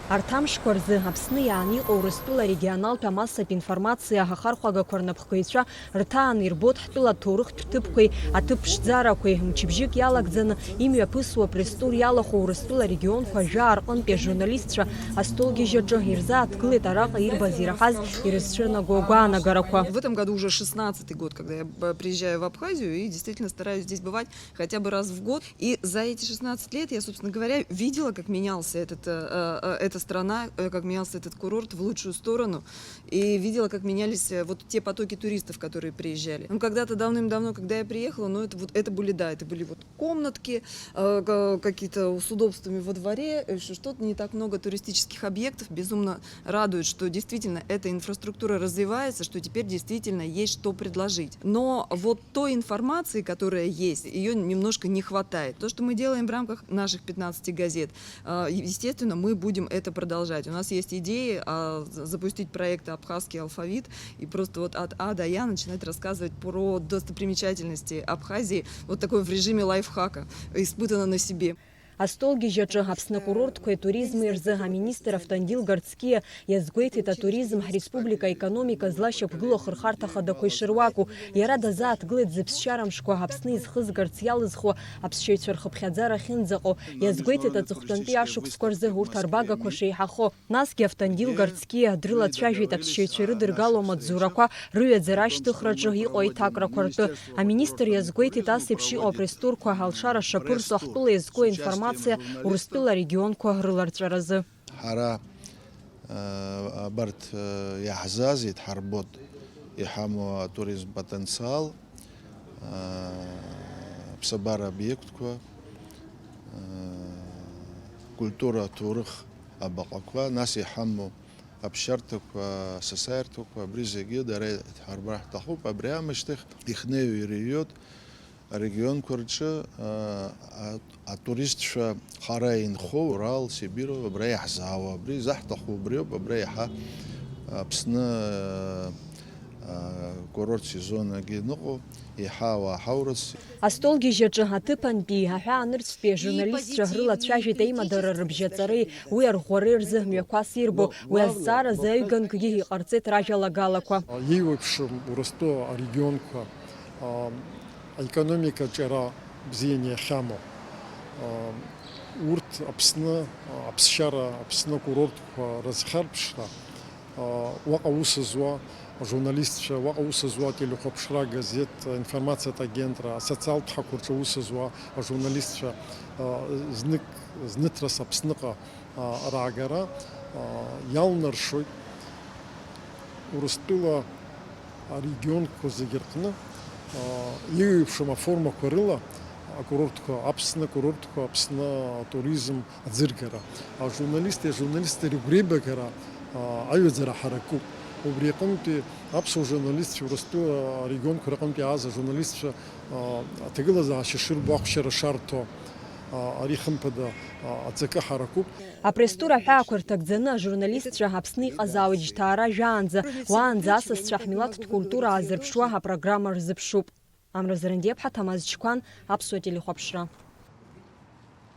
Артамшқәа рзы Аԥсны иааны иҟоу Урыстәыла регионалтә амассатә информациа ахархәагақәа рнапхгаҩцәа рҭаан ирбот ҳтәыла аҭоурыхтә ҭыԥқәеи аҭыԥ ԥшӡарақәеи мчыбжьык иалагӡаны имҩаԥысуа апресс-тур иалахәу Урыстәыла регионқәа ажәаа рҟынтәи ажурналистцәа астолгьежьаҿы ирзааҭгылеит араҟа ирбаз ираҳаз ирызцәырнаго агәаанагарақәа. В этом году уже 16-й год, когда я приезжаю в Абхазию и действительно стараюсь здесь бывать хотя бы раз в год. И за эти 16 лет я, собственно говоря, видела, как менялся эта страна, как менялся этот курорт в лучшую сторону. И видела, как менялись вот те потоки туристов, которые приезжали. Ну, когда-то давным-давно, когда я приехала, ну, это были вот комнатки, какие-то с удобствами во дворе, что-то не так много туристических объектов. Безумно радует, что действительно эта инфраструктура развивается, что теперь действительно есть что предложить. Но вот той информации, которая есть, ее немножко не хватает. То, что мы делаем в рамках наших 15 газет, естественно, мы будем это продолжать. У нас есть идеи запустить проект «Абхазский алфавит» и просто вот от А до Я начинать рассказывать про достопримечательности Абхазии, вот такой в режиме лайфхака, испытано на себе. Астолгьежьаҿы Аԥсны курортқәа туризми рзы аминистр Автандил Гарцкиа иазгәеиҭеит атуризм ҳреспублика аекономика злашьақәгылоу ахырхарҭа хадақәа ишыруаку. Иара дазааҭгылеит зыԥсшьарамшқәа Аԥсны изхызгарц иалызхуа аԥсшьаҩцәа рхыԥхьаӡара ахьынӡаҟоу. Иазгәеиҭеит аҵыхәтәантәи ашықәсқәа рзы урҭ арбагақәа шеиҳахо. Насгьы Автандил Гарцкиа дрылацәажәеит аԥсшьаҩцәа ирыдыргалоу амаҵзурақәа рыҩаӡара ашьҭыхраҿы иҟоу аиҭакрақәа ртәы. Аминистр иазгәеиҭеит ас еиԥш иҟоу апресс-турқәа алшара шаԥырҵо ҳтәыла иазку информациа Урыстәыла регионқәа рыларҵәаразы. Ҳара абарҭ иаҳзазит ҳарбот иҳамоу атуризм потенциал, ԥсабара обиектқәа, культура аҭоурых абаҟақәа, нас иҳамоу аԥсшьарҭақәа, асасааирҭақәа, абри зегьы дара иҳарбара ҳҭахуп. Абри аамышьҭахь ихнеиуа ирыҩуеит арегионқәа рҿы атуристцәа хара инхо Урал, Сибир, абра иаҳзаауа, абри изаҳҭаху убриоуп, абра иаҳа Аԥсны курорт сезонагьы ныҟоу, иаҳа ауаа ҳаурыс. Астолгьежьаҿы аҭыԥантәи аҳәаанырцәтәи ажурналистцәа рылацәажәеит аимадара рыбжьаҵареи уи арӷәӷәареи рзы мҩақәас ирбо. Уи азҵааразы аҩганкгьы иҟарҵеит ражәалагалақәа. Еиуеиԥшым Урыстәыла арегионқәа аекономика ҿиара бзианы иахьамоу. Урҭ Аԥсны аԥсшьара, Аԥсны акурортқәа рызхьарԥшра, уаҟа ус зуа ажурналистцәа, уаҟа ус зуа ателехәаԥшра газет, информациатә агентра, асоциалтә ҳақәа рҿы ус зуа ажурналистцәа зныҭрас Аԥсныҟа раагара иалнаршоит Урыстәыла арегионқәа зегьы рҟны еиуеиԥшым аформақәа рыла акурортқәа, Аԥсны акурортқәа, Аԥсны атуризм аӡыргара, ажурналистти рыгәреибагара аҩаӡара ҳаракуп. Убри аҟынтәи аԥсуа журналистцәа, Урыстәыла арегионқәа рҟынтәи ааз ажурналистцәа аҭагылазаашьа шырбо, ахәшьара шарҭо, ари хымԥада аҵакы ҳаракуп. Апресс-тур аҳәаақәа рҭагӡаны ажурналистцәа Аԥсны иҟазаауеит жьҭаара жәаанӡа. Уаанӡа асасцәа ҳмилаҭтә культура аазырԥшуа апрограмма рзыԥшуп. Амра Зарандиеԥҳа, Ҭамаз Чқәан, Аԥсуа телехәаԥшра.